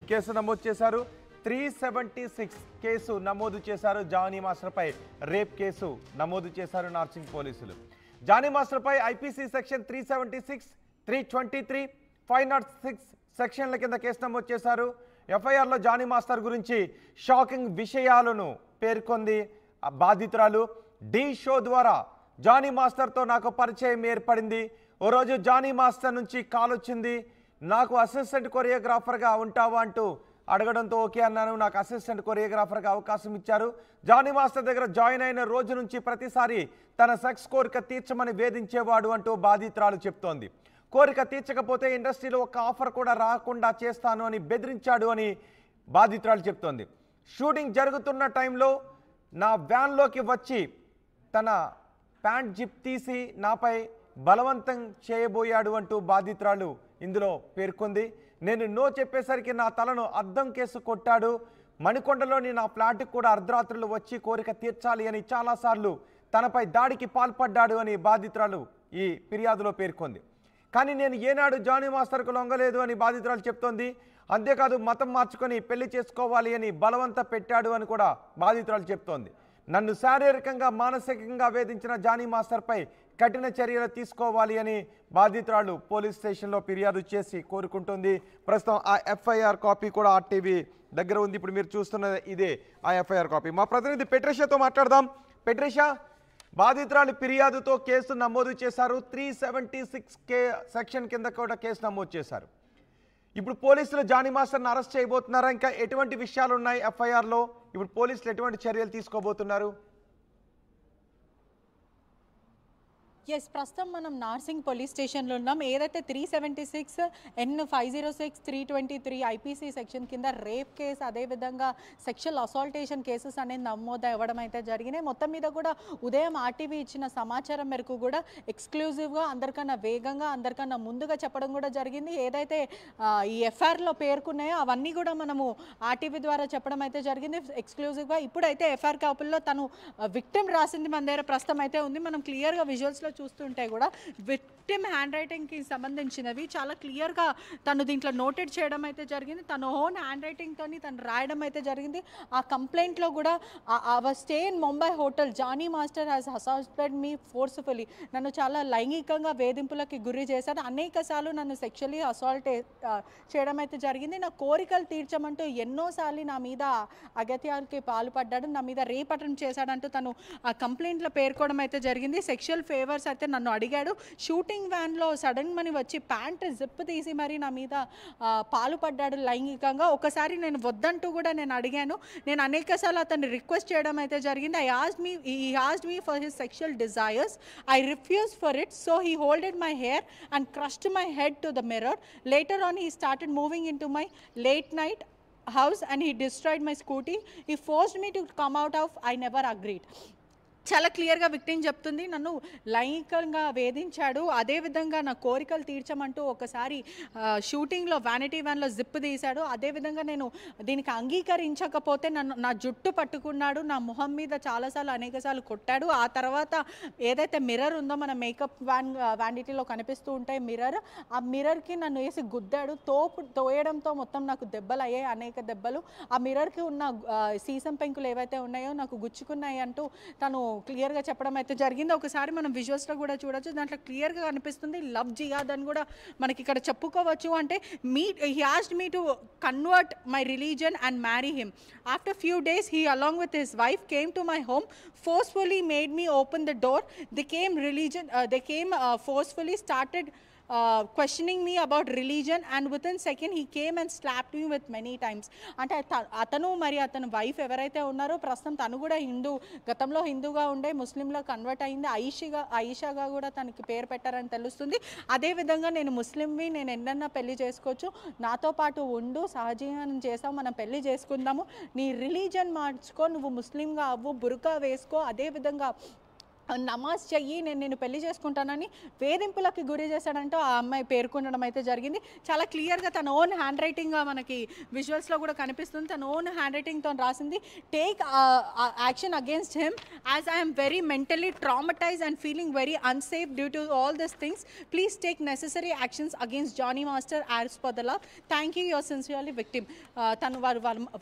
Case నమోదు చేశారు. 376 case నమోదు చేశారు. జానీ మాస్టర్పై రేప్ కేసు నమోదు చేశారు నార్సింగ్ పోలీసులు. జానీ మాస్టర్పై ఐపీసీ సెక్షన్ 376, 323, 506 సెక్షన్ల కింద కేసు నమోదు చేశారు. ఎఫ్ఐఆర్లో జానీ మాస్టర్ గురించి షాకింగ్ విషయాలను పేర్కొంది బాధితురాలు. డి షో ద్వారా జానీ మాస్టర్తో నాకు పరిచయం ఏర్పడింది. ఓ రోజు జానీ మాస్టర్ నుంచి కాల్ వచ్చింది. నాకు అసిస్టెంట్ కొరియోగ్రాఫర్గా ఉంటావా అంటూ అడగడంతో ఓకే అన్నాను. నాకు అసిస్టెంట్ కొరియోగ్రాఫర్గా అవకాశం ఇచ్చారు. జానీ మాస్టర్ దగ్గర జాయిన్ అయిన రోజు నుంచి ప్రతిసారి తన సెక్స్ కోరిక తీర్చమని వేధించేవాడు అంటూ బాధితురాలు చెప్తోంది. కోరిక తీర్చకపోతే ఇండస్ట్రీలో ఒక ఆఫర్ కూడా రాకుండా చేస్తాను అని బెదిరించాడు అని బాధితురాలు చెప్తోంది. షూటింగ్ జరుగుతున్న టైంలో నా వ్యాన్లోకి వచ్చి తన ప్యాంట్ జిప్ తీసి నాపై బలవంతం చేయబోయాడు అంటూ బాధితురాలు ఇందులో పేర్కొంది. నేను నో చెప్పేసరికి నా తలను అద్దం కేసు కొట్టాడు. మణికొండలోని నా ఫ్లాట్కి కూడా అర్ధరాత్రులు వచ్చి కోరిక తీర్చాలి అని చాలాసార్లు తనపై దాడికి పాల్పడ్డాడు అని బాధితురాలు ఈ ఫిర్యాదులో పేర్కొంది. కానీ నేను ఏనాడు జానీ మాస్టర్కు లొంగలేదు అని బాధితురాలు చెప్తోంది. అంతేకాదు మతం మార్చుకొని పెళ్లి చేసుకోవాలి అని బలవంత పెట్టాడు అని కూడా బాధితురాలు చెప్తోంది. నన్ను శారీరకంగా మానసికంగా వేధించిన జానీ మాస్టర్పై కఠిన చర్యలు తీసుకోవాలి అని బాధితురాలు పోలీస్ స్టేషన్లో ఫిర్యాదు చేసి కోరుకుంటుంది. ప్రస్తుతం ఆ ఎఫ్ఐఆర్ కాపీ కూడా ఆర్టీవీ దగ్గర ఉంది. ఇప్పుడు మీరు చూస్తున్న ఇదే ఆ ఎఫ్ఐఆర్ కాపీ. మా ప్రతినిధి పెట్రిషాతో మాట్లాడదాం. పెట్రిషా, బాధితురాలు ఫిర్యాదుతో కేసు నమోదు చేశారు. 376 సెక్షన్ కింద కూడా కేసు నమోదు చేశారు. ఇప్పుడు పోలీసులు జానీ మాస్టర్ని అరెస్ట్ చేయబోతున్నారా? ఇంకా ఎటువంటి విషయాలు ఉన్నాయి ఎఫ్ఐఆర్లో? ఇప్పుడు పోలీసులు ఎటువంటి చర్యలు తీసుకోబోతున్నారు? ఎస్, ప్రస్తుతం మనం నార్సింగ్ పోలీస్ స్టేషన్లో ఉన్నాం. ఏదైతే 376, N506, 323 ఐపీసీ సెక్షన్ కింద రేప్ కేసు, అదేవిధంగా సెక్షువల్ అసాల్టేషన్ కేసెస్ అనేది నమోదు అవ్వడం అయితే జరిగినాయి. మొత్తం మీద కూడా ఉదయం ఆర్టీవీ ఇచ్చిన సమాచారం మేరకు కూడా ఎక్స్క్లూజివ్గా అందరికన్నా వేగంగా అందరికన్నా ముందుగా చెప్పడం కూడా జరిగింది. ఏదైతే ఈ ఎఫ్ఐఆర్లో పేర్కొన్నాయో అవన్నీ కూడా మనము ఆర్టీవీ ద్వారా చెప్పడం అయితే జరిగింది ఎక్స్క్లూజివ్గా. ఇప్పుడైతే ఎఫ్ఐఆర్ కాపుల్లో తను విక్టిమ్ రాసింది మన దగ్గర ప్రస్తుతం అయితే ఉంది. మనం క్లియర్గా విజువల్స్లో చూస్తుంటే కూడా విక్టిమ్ హ్యాండ్ రైటింగ్కి సంబంధించినవి చాలా క్లియర్గా తను దీంట్లో నోటెడ్ చేయడం అయితే జరిగింది. తన ఓన్ హ్యాండ్ రైటింగ్తో తను రాయడం అయితే జరిగింది. ఆ కంప్లైంట్లో కూడా our stay in Mumbai hotel, Jani master has assaulted me forcefully, నన్ను చాలా లైంగికంగా వేధింపులకి గురి చేశారు, అనేక సార్లు నన్ను సెక్షువల్లీ అసాల్ట్ చేయడం అయితే జరిగింది, నా కోరికలు తీర్చమంటూ ఎన్నోసార్లు నా మీద అగత్యాలకి పాల్పడ్డాడు, నా మీద రేప్ అటెంప్ట్ చేశాడంటూ తను ఆ కంప్లైంట్లో పేర్కోవడం అయితే జరిగింది. సెక్షువల్ ఫేవర్స్ అయితే నన్ను అడిగాడు. షూటింగ్ వ్యాన్లో సడన్ మని వచ్చి ప్యాంట్ జిప్ తీసి మరి నా మీద పాల్పడ్డాడు లైంగికంగా. ఒకసారి నేను వద్దంటూ కూడా నేను అడిగాను. నేను అనేక సార్లు అతన్ని రిక్వెస్ట్ చేయడం అయితే జరిగింది. he asked me for his sexual desires. I refused for it, so he holded my hair and crushed my head to the mirror. Later on he started moving into my late night house and he destroyed my scooty. He forced me to come out of, I never agreed. చాలా క్లియర్గా victim చెప్తుంది, నన్ను లైంగికంగా వేధించాడు, అదేవిధంగా నా కోరికలు తీర్చమంటూ ఒకసారి షూటింగ్లో వ్యానిటీ వ్యాన్లో జిప్ తీశాడు, అదేవిధంగా నేను దీనికి అంగీకరించకపోతే నా జుట్టు పట్టుకున్నాడు, నా మీద చాలాసార్లు అనేకసార్లు కొట్టాడు. ఆ తర్వాత ఏదైతే మిర్రర్ ఉందో మన మేకప్ వ్యానిటీలో కనిపిస్తూ ఉంటాయి మిర్రర్, ఆ మిర్రర్కి నన్ను వేసి గుద్దాడు. తోయడంతో మొత్తం నాకు దెబ్బలు అయ్యాయి, అనేక దెబ్బలు. ఆ మిర్రర్కి ఉన్న సీసం పెంకులు ఏవైతే ఉన్నాయో నాకు గుచ్చుకున్నాయి అంటూ తను క్లియర్గా చెప్పడం అయితే జరిగింది. ఒకసారి మనం విజువల్స్లో కూడా చూడొచ్చు, దాంట్లో క్లియర్గా కనిపిస్తుంది లవ్ జిహాద్ అని కూడా మనకి ఇక్కడ చెప్పుకోవచ్చు. అంటే he asked me to convert my religion and marry him. After few days he along with his wife came to my home, forcefully made me open the door. They came forcefully started questioning me about religion, and within second he came and slapped me with many times. అంటే అతను మరి అతని wife ఎవరైతే ఉన్నారో ప్రస్తుతం తను కూడా గతంలో హిందూగా ఉండే ముస్లింలో కన్వర్ట్ అయింది. ఆయిషాగా కూడా తనకి పేరు పెట్టారని తెలుస్తుంది. అదేవిధంగా నేను ముస్లింవి, నేను ఎన్నన్నా పెళ్లి చేసుకోవచ్చు, నాతో పాటు ఉండు, సహజీవనం చేసావు, మనం పెళ్లి చేసుకుందాము, నీ రిలీజన్ మార్చుకో, నువ్వు ముస్లింగా అవ్వు, బుర్కా వేసుకో, అదేవిధంగా నమాజ్ చెయ్యి నేను పెళ్లి చేసుకుంటానని వేధింపులకి గురి చేశాడంటూ ఆ అమ్మాయి పేర్కొనడం అయితే జరిగింది. చాలా క్లియర్గా తన ఓన్ హ్యాండ్ రైటింగ్గా మనకి విజువల్స్లో కూడా కనిపిస్తుంది. తన ఓన్ హ్యాండ్ రైటింగ్తో రాసింది, take action against him as I'm very mentally traumatise and feeling very unsafe due to all this things. Please take necessary actions against Jani master as per the law. Thank you your sincerely victim. తను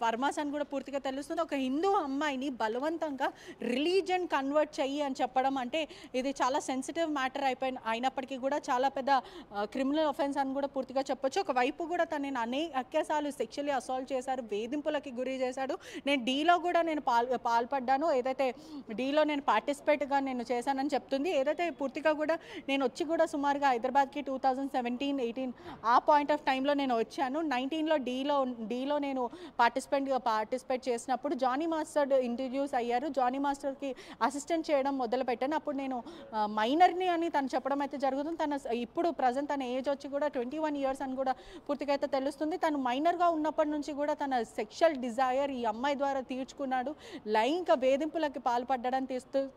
వర్మాస్ అని కూడా పూర్తిగా తెలుస్తుంది. ఒక హిందూ అమ్మాయిని బలవంతంగా religion convert చెయ్యి అని చెప్పడం అంటే ఇది చాలా సెన్సిటివ్ మ్యాటర్ అయినప్పటికీ కూడా చాలా పెద్ద క్రిమినల్ అఫెన్స్ అని కూడా పూర్తిగా చెప్పొచ్చు. ఒకవైపు కూడా తనని అనేకసార్లు సెక్షువల్లీ అసాల్ట్ చేశారు, వేధింపులకి గురి చేశాడు. నేను డీలో కూడా నేను పాల్పడ్డాను, ఏదైతే డీలో నేను పార్టిసిపేట్గా నేను చేశానని చెప్తుంది. ఏదైతే పూర్తిగా కూడా నేను వచ్చి కూడా సుమారుగా హైదరాబాద్కి 2017-18 ఆ పాయింట్ ఆఫ్ టైంలో నేను వచ్చాను. 19లో డీలో నేను పార్టిసిపేట్ చేసినప్పుడు జానీ మాస్టర్ ఇంట్రడ్యూస్ అయ్యారు. జానీ మాస్టర్కి అసిస్టెంట్ చేయడం మొదలుపెట్టాను. అప్పుడు నేను మైనర్ని అని తను చెప్పడం అయితే జరుగుతుంది. తన ఇప్పుడు ప్రజెంట్ తన ఏజ్ వచ్చి కూడా 21 years అని కూడా పూర్తిగా అయితే తెలుస్తుంది. తను మైనర్గా ఉన్నప్పటి నుంచి కూడా తన సెక్షువల్ డిజైర్ ఈ అమ్మాయి ద్వారా తీర్చుకున్నాడు. లైంగిక వేధింపులకి పాల్పడ్డాడని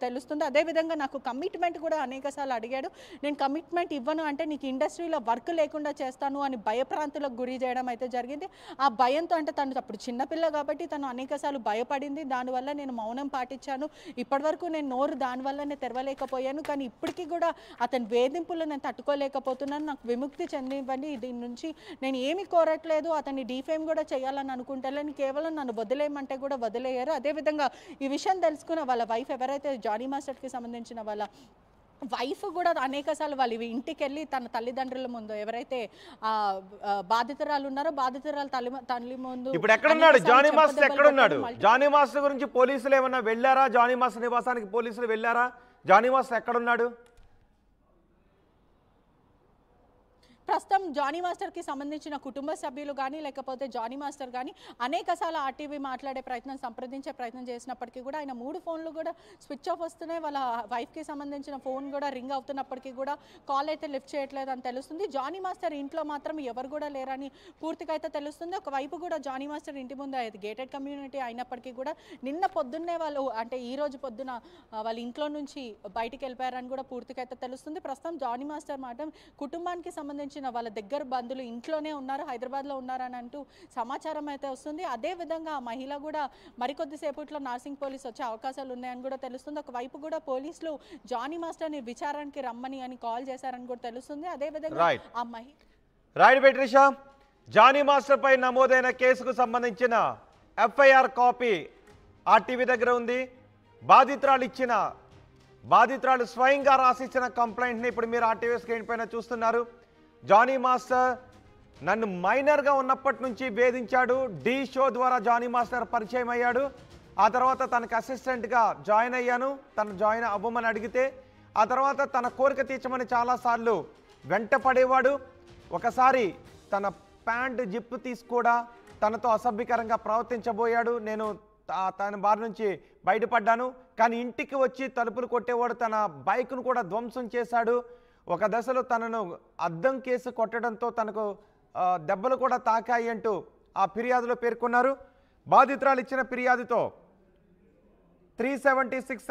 తెలుస్తుంది. అదేవిధంగా నాకు కమిట్మెంట్ కూడా అనేకసార్లు అడిగాడు. నేను కమిట్మెంట్ ఇవ్వను అంటే నీకు ఇండస్ట్రీలో వర్క్ లేకుండా చేస్తాను అని భయప్రాంతులకు గురి చేయడం అయితే జరిగింది. ఆ భయంతో, అంటే తను అప్పుడు చిన్నపిల్ల కాబట్టి తను అనేకసార్లు భయపడింది. దానివల్ల నేను మౌనం పాటించాను. ఇప్పటివరకు నేను నోరు దానివల్లనే తెరవలేకపోయాను. కానీ ఇప్పటికీ కూడా అతని వేధింపులు నేను తట్టుకోలేకపోతున్నాను. నాకు విముక్తి చెందివ్వండి. దీని నుంచి నేను ఏమి కోరట్లేదు. అతన్ని డీఫేమ్ కూడా చేయాలని అనుకుంటాను. కేవలం నన్ను వదిలేయమంటే కూడా వదిలేయారు. అదేవిధంగా ఈ విషయం తెలుసుకున్న వాళ్ళ వైఫ్, ఎవరైతే జానీ మాస్టర్కి సంబంధించిన వాళ్ళ వైఫ్ కూడా అనేకసార్లు వాళ్ళ ఇంటికి వెళ్ళి తన తల్లిదండ్రుల ముందు, ఎవరైతే బాధితురాలు ఉన్నారో బాధితురాలు తల్లి ముందు. ఇప్పుడు ఎక్కడున్నాడు జానీ మాస్టర్? ఎక్కడున్నాడు జానీ మాస్టర్ గురించి పోలీసులు ఏమన్నా వెళ్ళారా? జానీ మాస్టర్ నివాసానికి పోలీసులు వెళ్ళారా? జానీ మాస్టర్ ఎక్కడున్నాడు? ప్రస్తుతం జానీ మాస్టర్కి సంబంధించిన కుటుంబ సభ్యులు కానీ లేకపోతే జానీ మాస్టర్ కానీ అనేకసార్లు ఆర్టీవీ మాట్లాడే సంప్రదించే ప్రయత్నం చేసినప్పటికీ కూడా ఆయన 3 ఫోన్లు కూడా స్విచ్ ఆఫ్ వస్తున్నాయి. వాళ్ళ వైఫ్కి సంబంధించిన ఫోన్ కూడా రింగ్ అవుతున్నప్పటికీ కూడా కాల్ అయితే లిఫ్ట్ చేయట్లేదు అని తెలుస్తుంది. జానీ మాస్టర్ ఇంట్లో మాత్రం ఎవరు కూడా లేరని పూర్తిగా అయితే తెలుస్తుంది. ఒకవైపు కూడా జానీ మాస్టర్ ఇంటి ముందు అది గేటెడ్ కమ్యూనిటీ అయినప్పటికీ కూడా నిన్న పొద్దున్నే వాళ్ళు, అంటే ఈ రోజు పొద్దున వాళ్ళ ఇంట్లో నుంచి బయటికి వెళ్ళిపోయారని కూడా పూర్తిగా అయితే తెలుస్తుంది. ప్రస్తుతం జానీ మాస్టర్ మాట కుటుంబానికి సంబంధించి వాళ్ళ దగ్గర బంధువులు ఇంట్లోనే ఉన్నారు, హైదరాబాద్లో ఉన్నారని అంటూ సమాచారం అయితే వస్తుంది. అదేవిధంగా ఆ మహిళ కూడా మరికొద్దిసేపట్లో నార్సింగ్ పోలీస్ వచ్చే అవకాశాలు ఉన్నాయని కూడా తెలుస్తుంది. ఒకవైపు కూడా పోలీసులు జానీ మాస్టర్ని విచారణకి రమ్మని అని కాల్ చేశారని కూడా తెలుస్తుంది. అదేవిధంగా ఆ మహిళ రైట్ పెట్రిషా, జానీ మాస్టర్ పై నమోదైన కేసుకు సంబంధించిన ఎఫ్ఐఆర్ కాపీ ఆర్టీవీ దగ్గర ఉంది. బాధితురాలు స్వయంగా రాసిచ్చిన కంప్లైంట్ని ఇప్పుడు మీరు ఆర్టీవీ స్క్రీన్ పైన చూస్తున్నారు. జానీ మాస్టర్ నన్ను మైనర్గా ఉన్నప్పటి నుంచి వేధించాడు. డి షో ద్వారా జానీ మాస్టర్ పరిచయం అయ్యాడు. ఆ తర్వాత తనకు అసిస్టెంట్గా జాయిన్ అయ్యాను. తను జాయిన్ అవ్వమని అడిగితే ఆ తర్వాత తన కోరిక తీర్చమని చాలాసార్లు వెంట పడేవాడు. ఒకసారి తన ప్యాంట్ జిప్పు తీసి కూడా తనతో అసభ్యకరంగా ప్రవర్తించబోయాడు. నేను తన బారి నుంచి బయటపడ్డాను. కానీ ఇంటికి వచ్చి తలుపులు కొట్టేవాడు. తన బైక్ను కూడా ధ్వంసం చేశాడు. ఒక దశలో తనను అద్దం కేసు కొట్టడంతో తనకు దెబ్బలు కూడా తాకాయి అంటూ ఆ ఫిర్యాదులో పేర్కొన్నారు. బాధితురాలు ఇచ్చిన ఫిర్యాదుతో 376